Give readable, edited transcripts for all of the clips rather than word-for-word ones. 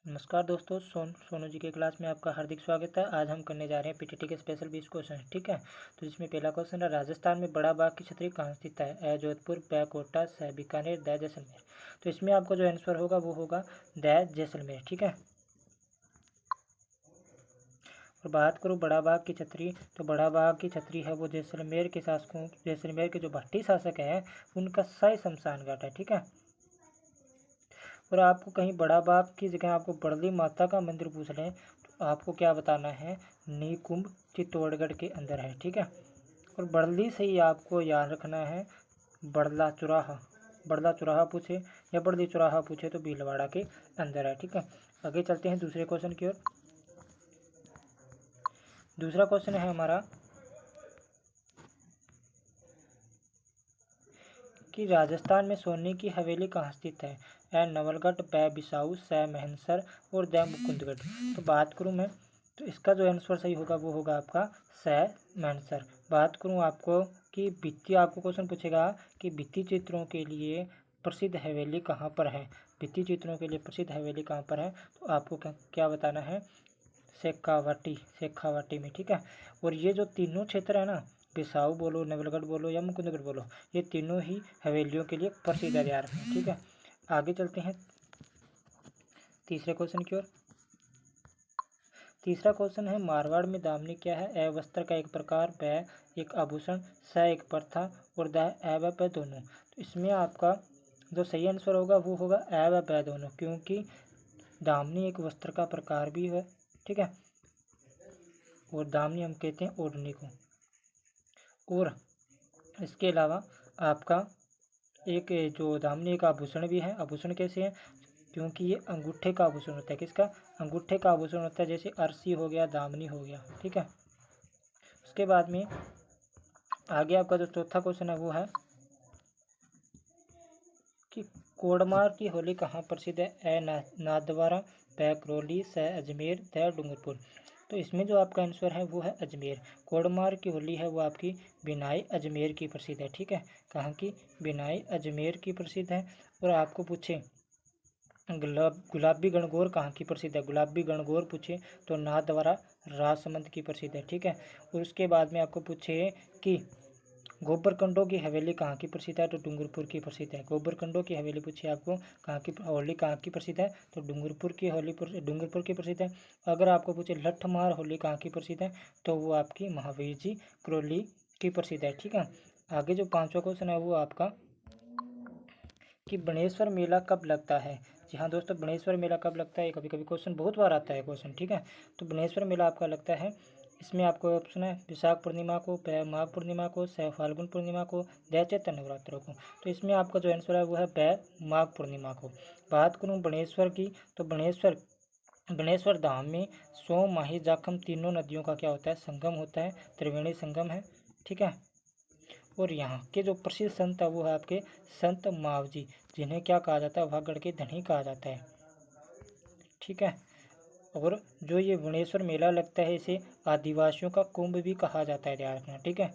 नमस्कार दोस्तों, सोनू जी के क्लास में आपका हार्दिक स्वागत है। आज हम करने जा रहे हैं पीटीटी के स्पेशल 20 क्वेश्चन। ठीक है, तो इसमें पहला क्वेश्चन है, राजस्थान में बड़ा बाघ की छतरी कहाँ स्थित है? ए जोधपुर, ब कोटा, स बीकानेर, द जैसलमेर। तो इसमें आपका जो आंसर होगा वो होगा द जैसलमेर। ठीक है, और बात करूँ बड़ा बाघ की छतरी, तो बड़ा बाघ की छतरी है वो जैसलमेर के शासकों, जैसलमेर के जो भट्टी शासक हैं उनका शाही शमशान घाट है। ठीक है, और आपको कहीं बड़ा बाघ की जगह आपको बड़ली माता का मंदिर पूछ लें तो आपको क्या बताना है? नीकुंभ चित्तौड़गढ़ के अंदर है। ठीक है, और बड़ली से ही आपको याद रखना है बड़ला चौराहा। बड़ला चौराहा पूछे या बड़ली चौराहा पूछे तो भीलवाड़ा के अंदर है। ठीक है, आगे चलते हैं दूसरे क्वेश्चन की ओर। दूसरा क्वेश्चन है हमारा कि राजस्थान में सोने की हवेली कहाँ स्थित है? ए नवलगढ़, ब बिसाऊ, स महनसर और द मुकुंदगढ़। तो बात करूँ मैं तो इसका जो आंसर सही होगा वो होगा आपका स महनसर। बात करूँ आपको कि भित्ति, आपको क्वेश्चन पूछेगा कि भित्ति चित्रों के लिए प्रसिद्ध हवेली कहाँ पर है? भित्ति चित्रों के लिए प्रसिद्ध हवेली कहाँ पर है? तो आपको क्या बताना है? शेखावाटी, शेखावाटी में। ठीक है, और ये जो तीनों क्षेत्र है ना, बिसाऊ बोलो, नवलगढ़ बोलो या मुकुंदगढ़ बोलो, ये तीनों ही हवेलियों के लिए प्रसिद्ध है यार। ठीक है, आगे चलते हैं तीसरे क्वेश्चन की ओर। तीसरा क्वेश्चन है, मारवाड़ में दामनी क्या है? ए वस्त्र का एक प्रकार, ब एक आभूषण, स एक प्रथा और द ए व ब दोनों। तो इसमें आपका जो सही आंसर होगा वो होगा ए व ब दोनों, क्योंकि दामनी एक वस्त्र का प्रकार भी है। ठीक है, और दामनी हम कहते हैं ओढ़नी को। और इसके अलावा आपका एक जो दामनी एक आभूषण भी है। आभूषण कैसे है? क्योंकि ये अंगूठे का आभूषण होता है। किसका? अंगूठे का आभूषण होता है, जैसे अरसी हो गया, दामनी हो गया। ठीक है, उसके बाद में आगे आपका जो चौथा क्वेश्चन है वो है कि कोडमार की होली कहाँ प्रसिद्ध है? ए नाथद्वारा, ब करौली, स अजमेर, द डूंगरपुर। तो इसमें जो आपका आंसर है वो है अजमेर। कोडमार की होली है वो आपकी बिनाई अजमेर की प्रसिद्ध है। ठीक है, कहाँ की? बिनाई अजमेर की प्रसिद्ध है। और आपको पूछे गुलाबी गणगौर कहाँ की प्रसिद्ध है? गुलाबी गणगौर पूछे तो नाथद्वारा राजसमंद की प्रसिद्ध है। ठीक है, और उसके बाद में आपको पूछे कि गोबरकंडों की हवेली कहाँ की प्रसिद्ध है? तो डूंगरपुर की प्रसिद्ध है। गोबरकंडों की हवेली पूछी आपको कहाँ की होली कहाँ की प्रसिद्ध है? तो डूंगरपुर की होली डूंगरपुर की प्रसिद्ध है। अगर आपको पूछे लठमार होली कहाँ की प्रसिद्ध है? तो वो आपकी महावीर जी करौली की प्रसिद्ध है। ठीक है, आगे जो पांचवा क्वेश्चन है वो आपका कि बनेश्वर मेला कब लगता है? जी हाँ दोस्तों, बनेश्वर मेला कब लगता है? कभी कभी क्वेश्चन बहुत बार आता है क्वेश्चन। ठीक है, तो बनेश्वर मेला आपका लगता है, इसमें आपको ऑप्शन है विशाख पूर्णिमा को, ब माघ पूर्णिमा को, स फाल्गुन पूर्णिमा को, द चैत्र नवरात्रों को। तो इसमें आपका जो आंसर है वो है ब माघ पूर्णिमा को। बात करूँ बनेश्वर की, तो बनेश्वर धाम में सोम, माही, जाखम तीनों नदियों का क्या होता है? संगम होता है, त्रिवेणी संगम है। ठीक है, और यहाँ के जो प्रसिद्ध संत है वो है आपके संत मावजी, जिन्हें क्या कहा जाता है? वागड़ के धनी कहा जाता है। ठीक है, और जो ये वनेश्वर मेला लगता है इसे आदिवासियों का कुंभ भी कहा जाता है, ध्यान रखना। ठीक है,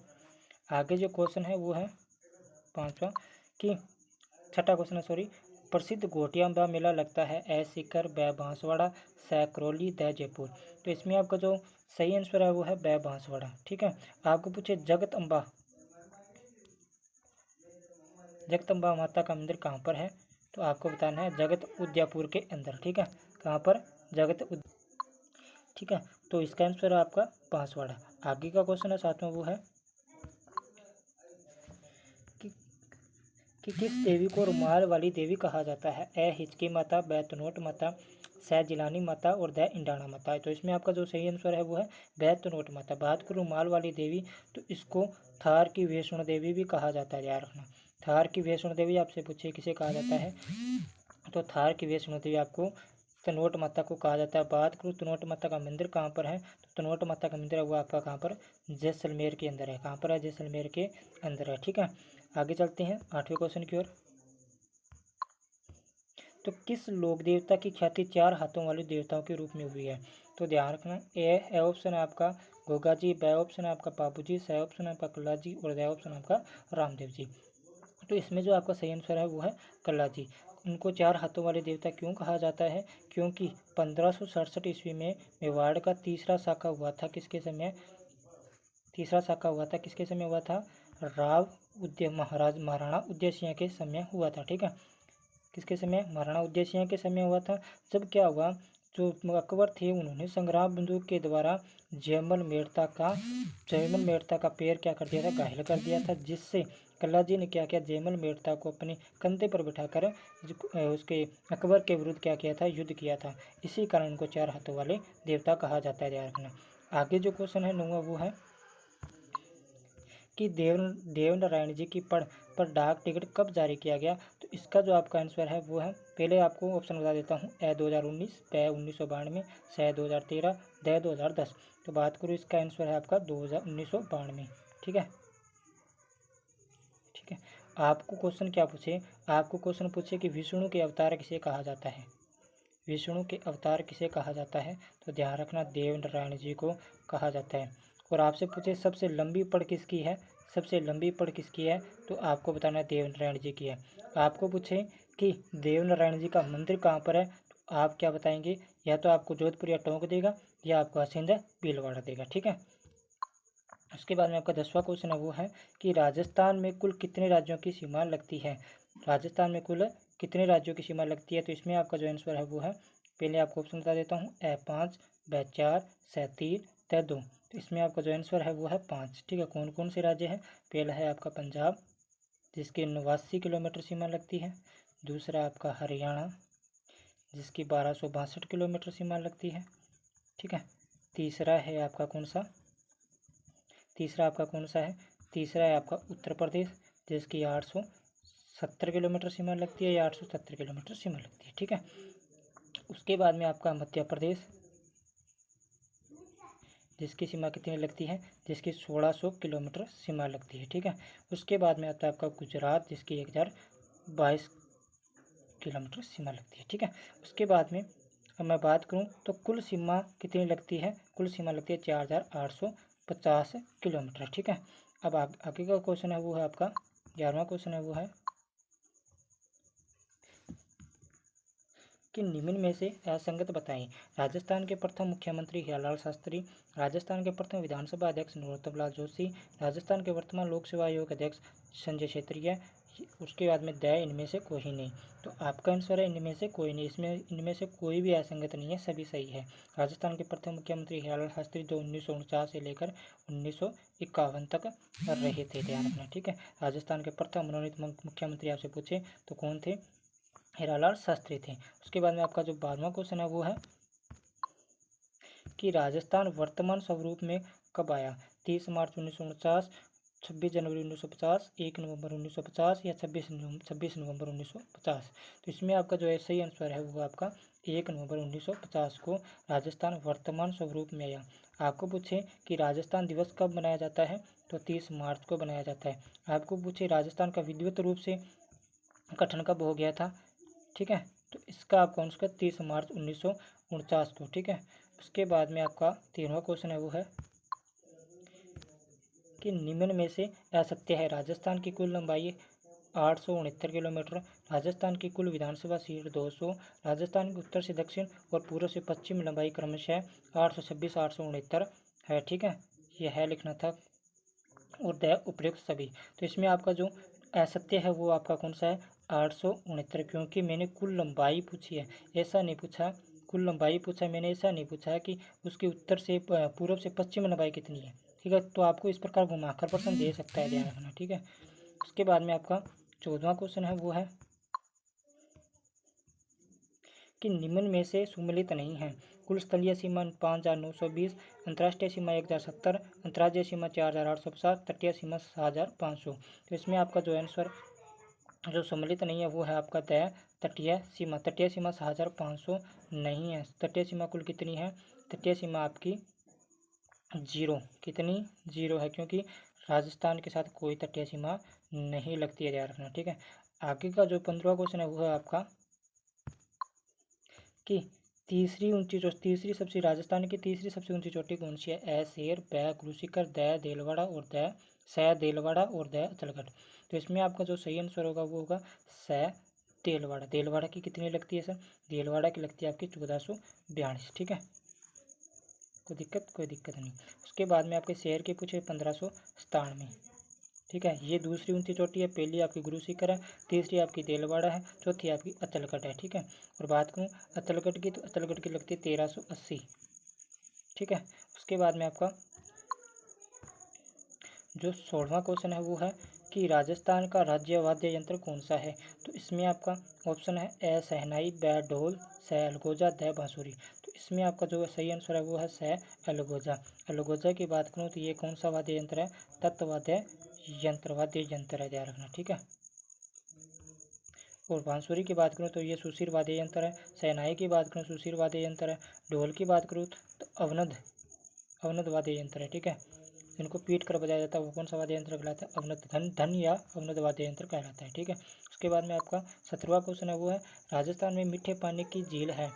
आगे जो क्वेश्चन है वो है पांचवा कि छठा क्वेश्चन है, सॉरी, प्रसिद्ध घोटियाम्बा मेला लगता है? ए सीकर, ब बांसवाड़ा, स करौली, द जयपुर। तो इसमें आपका जो सही आंसर है वो है ब बांसवाड़ा। ठीक है, आपको पूछे जगदम्बा माता का मंदिर कहाँ पर है? तो आपको बताना है जगत उदयपुर के अंदर। ठीक है, कहाँ पर? ठीक है, तो इसका आंसर है आपका बांसवाड़ा। आगे का क्वेश्चन है सातवां, वो है कि, कि किस देवी को रुमाल वाली देवी कहा जाता है? ए हिचकी माता, ब तनोट माता, स जिलानी माता और द इंडाना माता। तो इसमें आपका जो सही आंसर है वो है ब तनोट माता। बात करूँ रुमाल वाली देवी, तो इसको थार की वैष्णो देवी भी कहा जाता है, याद रखना। थार की वैष्णो देवी आपसे पूछे किसे कहा जाता है? तो थार की वैष्णो देवी आपको तनोट माता को कहा जाता है। बात करूँ तनोट माता का मंदिर कहाँ पर है? तो तनोट माता का मंदिर है वो आपका कहाँ पर? जैसलमेर के अंदर है। कहाँ पर है? जैसलमेर के अंदर है। ठीक है, आगे चलते हैं आठवें क्वेश्चन की ओर। तो किस लोक देवता की ख्याति चार हाथों वाले देवताओं के रूप में हुई है? तो ध्यान रखना, ए ऑप्शन है आपका गोगा जी, ब ऑप्शन है आपका बाबू जी, स ऑप्शन है आपका कल्ला जी और द ऑप्शन आपका रामदेव जी। तो इसमें जो आपका सही आंसर है वो है कल्ला जी। उनको 4 हाथों वाले देवता क्यों कहा जाता है? क्योंकि 1567 ईस्वी में मेवाड़ का तीसरा शाखा हुआ था किसके समय? तीसरा शाखा हुआ था किसके समय हुआ था? राव उदय महाराज महाराणा उदय सिंह के समय हुआ था। ठीक है, किसके समय? महाराणा उदय सिंह के समय हुआ था। जब क्या हुआ, जो अकबर थे उन्होंने संग्राम बंदूक के द्वारा जयमल मेड़ता का पैर क्या कर दिया था? घायल कर दिया था, जिससे कल्ला जी ने क्या किया? जयमल मेड़ता को अपने कंधे पर बिठाकर उसके अकबर के विरुद्ध क्या किया था? युद्ध किया था। इसी कारण उनको 4 हाथों वाले देवता कहा जाता है, ध्यान रखना। आगे जो क्वेश्चन है 9वां वो है कि देवनारायण जी की पर डाक टिकट कब जारी किया गया? तो इसका जो आपका आंसर है वो है, पहले आपको ऑप्शन बता देता हूँ, ए 2019, प 1992, स 2013, द 2010। तो बात करूँ इसका आंसर है आपका 1992। ठीक है, ठीक है। आपको क्वेश्चन क्या पूछे? आपको क्वेश्चन पूछे कि विष्णु के अवतार किसे कहा जाता है? विष्णु के अवतार किसे कहा जाता है? तो ध्यान रखना, देवनारायण जी को कहा जाता है। और आपसे पूछे सबसे लंबी पढ़ किसकी है? सबसे लंबी पढ़ किसकी है? तो आपको बताना है देवनारायण जी की है। आपको पूछे कि देवनारायण जी का मंदिर कहाँ पर है? तो आप क्या बताएंगे? या तो आपको जोधपुर या टोंक देगा, या आपको हसिंद भीलवाड़ा देगा। ठीक है, उसके बाद में आपका 10वां क्वेश्चन है वो है कि राजस्थान में कुल कितने राज्यों की सीमा लगती है? राजस्थान में कुल कितने राज्यों की सीमा लगती है? तो इसमें आपका जो आंसर है वो है, पहले आपको ऑप्शन बता देता हूँ, ए 5, ब 4, स 3, त 2। तो इसमें आपका जो आंसर है वो है 5। ठीक है, कौन कौन से राज्य है? पहला है आपका पंजाब, जिसकी 89 किलोमीटर सीमा लगती है। दूसरा आपका हरियाणा, जिसकी 1262 किलोमीटर सीमा लगती है। ठीक है, तीसरा है आपका कौन सा? तीसरा आपका कौन सा है? तीसरा है आपका उत्तर प्रदेश, जिसकी 870 किलोमीटर सीमा लगती है, या 870 किलोमीटर सीमा लगती है। ठीक है, उसके बाद में आपका मध्य प्रदेश, जिसकी सीमा कितनी लगती है? जिसकी 1600 किलोमीटर सीमा लगती है। ठीक है, उसके बाद में आता है आपका गुजरात, जिसकी 1022 किलोमीटर सीमा लगती है। ठीक है, उसके बाद में अब मैं बात करूं तो कुल सीमा कितनी लगती है? कुल सीमा लगती है 4850 किलोमीटर। ठीक है, अब आगे का क्वेश्चन है वो है आपका 11वां क्वेश्चन है वो है कि निम्न में से असंगत बताएं। राजस्थान के प्रथम मुख्यमंत्री हीरालाल शास्त्री, राजस्थान के प्रथम विधानसभा अध्यक्ष नरोत्तम लाल जोशी, राजस्थान के वर्तमान लोक सेवा आयोग अध्यक्ष संजय क्षेत्रीय, उसके बाद में द इनमें से कोई नहीं। तो आपका आंसर है इनमें से कोई नहीं। इसमें इनमें से कोई भी असंगत नहीं है, सभी सही है। राजस्थान के प्रथम मुख्यमंत्री हीरालाल शास्त्री जो 1949 से लेकर 1951 तक रहे थे, ध्यान रखना। ठीक है, राजस्थान के प्रथम मनोनीत मुख्यमंत्री आपसे पूछे तो कौन थे? हीरालाल शास्त्री थे। उसके बाद में आपका जो 12वां क्वेश्चन है वो है कि राजस्थान वर्तमान स्वरूप में कब आया? 30 मार्च 1949, 26 जनवरी 1950, 1 नवंबर 1950, या 26 नवंबर 1950। तो इसमें आपका जो है सही आंसर है वो आपका 1 नवंबर 1950 को राजस्थान वर्तमान स्वरूप में आया। आपको पूछे कि राजस्थान दिवस कब मनाया जाता है? तो 30 मार्च को मनाया जाता है। आपको पूछे राजस्थान का विधिवत रूप से गठन कब हो गया था? ठीक है, तो इसका आपका आंसर 30 मार्च 1949 को। ठीक है, उसके बाद में आपका 13वां क्वेश्चन है वो है कि निम्न में से असत्य है। राजस्थान की कुल लंबाई 869 किलोमीटर, राजस्थान की कुल विधानसभा सीट 200, राजस्थान की उत्तर से दक्षिण और पूर्व से पश्चिम लंबाई क्रमशः 826, 869 है। ठीक है, यह है लिखना था, और द उपयुक्त सभी। तो इसमें आपका जो असत्य है वो आपका कौन सा है? 869, क्योंकि मैंने कुल लंबाई पूछी है, ऐसा नहीं पूछा। कुल लंबाई पूछा है मैंने, ऐसा नहीं पूछा है कि उसके उत्तर से पूर्व से पश्चिम लंबाई कितनी है। ठीक है, तो आपको इस प्रकार घुमाकर प्रश्न दे सकता है, ध्यान रखना। ठीक है, उसके बाद में आपका 14वां क्वेश्चन है वो है कि निम्न में से सुमेलित नहीं है। कुल स्थलीय सीमा 5920, अंतर्राष्ट्रीय सीमा 1070, अंतर्राज्यीय सीमा 4850, तटीय सीमा 7500। तो इसमें आपका जो आंसर जो सम्मिलित नहीं है वो है आपका तटीय सीमा। तटीय सीमा 7500 नहीं है। तटीय सीमा कुल कितनी है? तटीय सीमा आपकी 0, कितनी? 0 है, क्योंकि राजस्थान के साथ कोई तटीय सीमा नहीं लगती है, ध्यान रखना। ठीक है, आगे का जो 15वां क्वेश्चन है वो है आपका कि तीसरी सबसे राजस्थान की तीसरी सबसे ऊंची चोटी कौन सी है? ए शेर, ब क्रूसीकर, द देलवाड़ा और द अचलगढ़। तो इसमें आपका जो सही आंसर होगा वो होगा स देलवाड़ा। देलवाड़ा की कितनी लगती है सर? देलवाड़ा की लगती है आपकी 1442। ठीक है, कोई दिक्कत नहीं। उसके बाद में आपके शहर के पूछे 1597। ठीक है, ये दूसरी ऊंची चोटी है। पहली आपकी गुरु शिखर है, तीसरी आपकी देलवाड़ा है, चौथी आपकी अचलगढ़ है। ठीक है, और बात करूँ अचलगढ़ की, तो अचलगढ़ की लगती है 1380। ठीक है, उसके बाद में आपका जो 16वां क्वेश्चन है वो है कि राजस्थान का राज्य वाद्य यंत्र कौन सा है? तो इसमें आपका ऑप्शन है ए शहनाई, ब ढोल, स अलगोजा, द बांसुरी। तो इसमें आपका जो सही आंसर है वो है स अलगोजा। अलगोजा की बात करूँ तो ये कौन सा वाद्य यंत्र है? तत्वाद्य यंत्र, वाद्य यंत्र है, ध्यान रखना। ठीक है, और बांसुरी की बात करूँ तो ये सुशीर वाद्य यंत्र है। शहनाई की बात करूँ सुशीर वाद्य यंत्र है। ढोल की बात करूँ तो अवनद वाद्य यंत्र है। ठीक है, जिनको पीट कर बजाया जाता है वो कौन सा वाद्य यंत्र कहलाता है? अवनद, धन या अवनद वाद्य यंत्र कहलाता है। ठीक है, उसके बाद में आपका 17वां क्वेश्चन है वो है राजस्थान में मीठे पानी की झील है?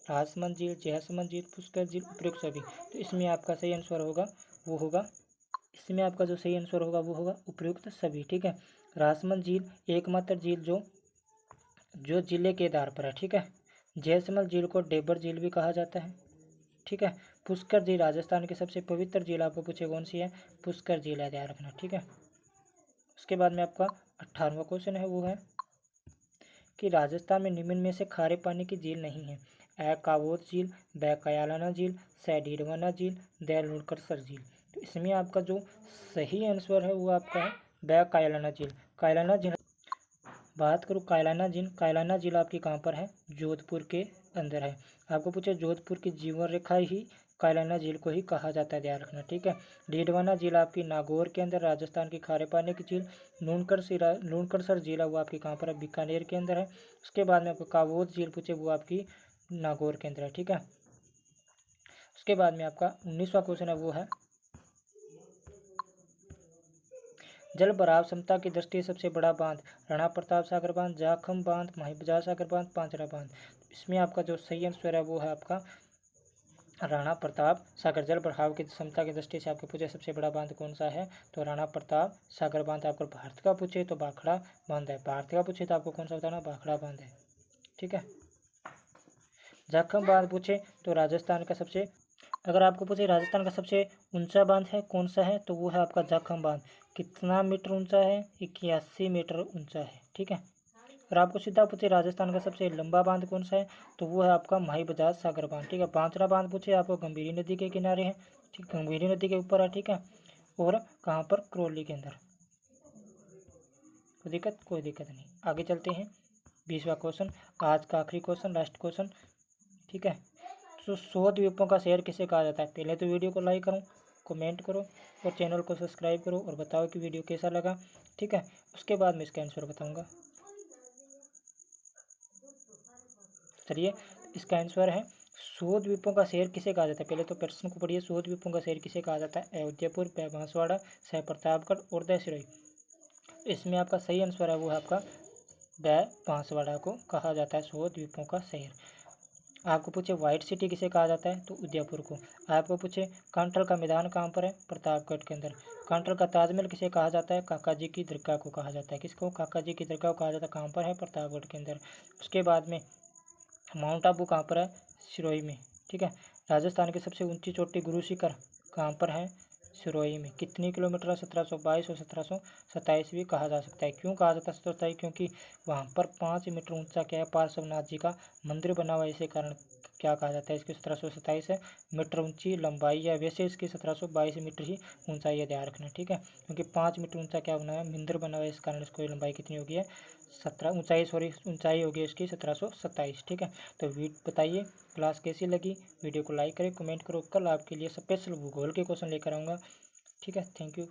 राजमंद झील, जयसमंद झील, पुष्कर झील, उपयुक्त सभी। तो इसमें आपका सही आंसर होगा वो होगा, इसमें आपका जो सही आंसर होगा वो होगा उपयुक्त सभी। ठीक है, राजमंद झील एकमात्र झील जो जिले के आधार पर है। ठीक है, जैसमल झील को डेबर झील भी कहा जाता है। ठीक है, पुष्कर झील राजस्थान की सबसे पवित्र झील आपको पूछे कौन सी है? पुष्कर झील है, ध्यान रखना। ठीक है, उसके बाद में आपका 18वां क्वेश्चन है वो है कि राजस्थान में निम्न में से खारे पानी की झील नहीं है? ए कावोत झील, ब कयालाना झील, स डीडवाना झील, द लुणकरसर झील। तो इसमें आपका जो सही आंसर है वो आपका है ब कायलाना झील। कायलाना झील बात करूँ कायलाना झील, कायलाना झील आपकी कहाँ पर है? जोधपुर के अंदर है। आपको पूछे जोधपुर की जीवन रेखा ही कायलाना झील को ही कहा जाता है, ध्यान रखना। ठीक है, डीडवाना झील आपकी नागौर के अंदर, राजस्थान की खारे पानी की झील। लूणकरसर झील है वो आपकी कहाँ पर है? बीकानेर के अंदर है। उसके बाद में आपको कावोत झील पूछे वो आपकी नागौर के अंदर है। ठीक है, उसके बाद में आपका 19वां क्वेश्चन है वो है जल भराव क्षमता की दृष्टि से सबसे बड़ा बांध? राणा प्रताप सागर बांध, जाखम बांध, माहिबजा सागर बांध, पांचरा बांध। इसमें आपका जो सही आंसर है वो है आपका राणा प्रताप सागर। जल भराव की क्षमता की दृष्टि से आपके पूछे सबसे बड़ा बांध कौन सा है? तो राणा प्रताप सागर बांध। आपको भारत का पूछे तो भाखड़ा बांध है, भारत का पूछे तो आपको कौन सा बताना? भाखड़ा बांध है। ठीक है, जाखम बांध पूछे तो राजस्थान का सबसे, अगर आपको पूछे राजस्थान का सबसे ऊंचा बांध है कौन सा है, तो वो है आपका जाखम बांध। कितना मीटर ऊंचा है? 81 मीटर ऊंचा है। ठीक है, और आपको सीधा पूछे राजस्थान का सबसे लंबा बांध कौन सा है, तो वो है आपका माही बजाज सागर बांध। ठीक है, पांचरा बांध पूछे आपको गंभीरी नदी के किनारे है। ठीक, गंभीरी नदी के ऊपर है। ठीक है, और कहाँ पर? करौली के अंदर। कोई दिक्कत नहीं, आगे चलते हैं। 20वां क्वेश्चन, आज का आखिरी क्वेश्चन, लास्ट क्वेश्चन। ठीक है, तो 100 द्वीपों का शहर किसे कहा जाता है? पहले तो वीडियो को लाइक करो, कमेंट करो और चैनल को सब्सक्राइब करो और बताओ कि वीडियो कैसा लगा। ठीक है, उसके बाद मैं इसका आंसर बताऊंगा। चलिए, इसका आंसर है 100 द्वीपों का शहर किसे कहा जाता है? पहले तो प्रश्न को पढ़िए। 100 द्वीपों का शहर किसे कहा जाता है? अयोध्यापुर, बांसवाड़ा, सह प्रतापगढ़ और द सिरोही। इसमें आपका सही आंसर है वो है आपका द बांसवाड़ा को कहा जाता है 100 द्वीपों का शहर। आपको पूछे व्हाइट सिटी किसे कहा जाता है? तो उदयपुर को। आपको पूछे कांटल का मैदान कहाँ पर है? प्रतापगढ़ के अंदर। कांटल का ताजमहल किसे कहा जाता है? काका जी की दरगाह को कहा जाता है। किसको? काका जी की दरगाह को कहा जाता है। कहाँ पर है? प्रतापगढ़ के अंदर। उसके बाद में माउंट आबू कहाँ पर है? सिरोही में। ठीक है, राजस्थान की सबसे ऊंची चोटी गुरु शिखर कहाँ पर है? सिरोही में। कितनी किलोमीटर है? 1722 और 1727 भी कहा जा सकता है। क्यों कहा जाता है 1727? क्योंकि वहाँ पर 5 मीटर ऊंचा क्या है? पार्श्वनाथ जी का मंदिर बना हुआ है, इसी कारण क्या कहा जाता है? इसकी 1727 मीटर ऊंची लंबाई है। वैसे इसकी 1722 मीटर ही ऊंचाई है, ध्यान रखना। ठीक है, क्योंकि 5 मीटर ऊंचा क्या बना है? मंदिर बना हुआ है, इस कारण इसको लंबाई कितनी होगी है? ऊंचाई होगी इसकी 1727। ठीक है, तो बताइए क्लास कैसी लगी? वीडियो को लाइक करें, कमेंट करो। कल आपके लिए स्पेशल भूगोल के क्वेश्चन लेकर आऊँगा। ठीक है, थैंक यू।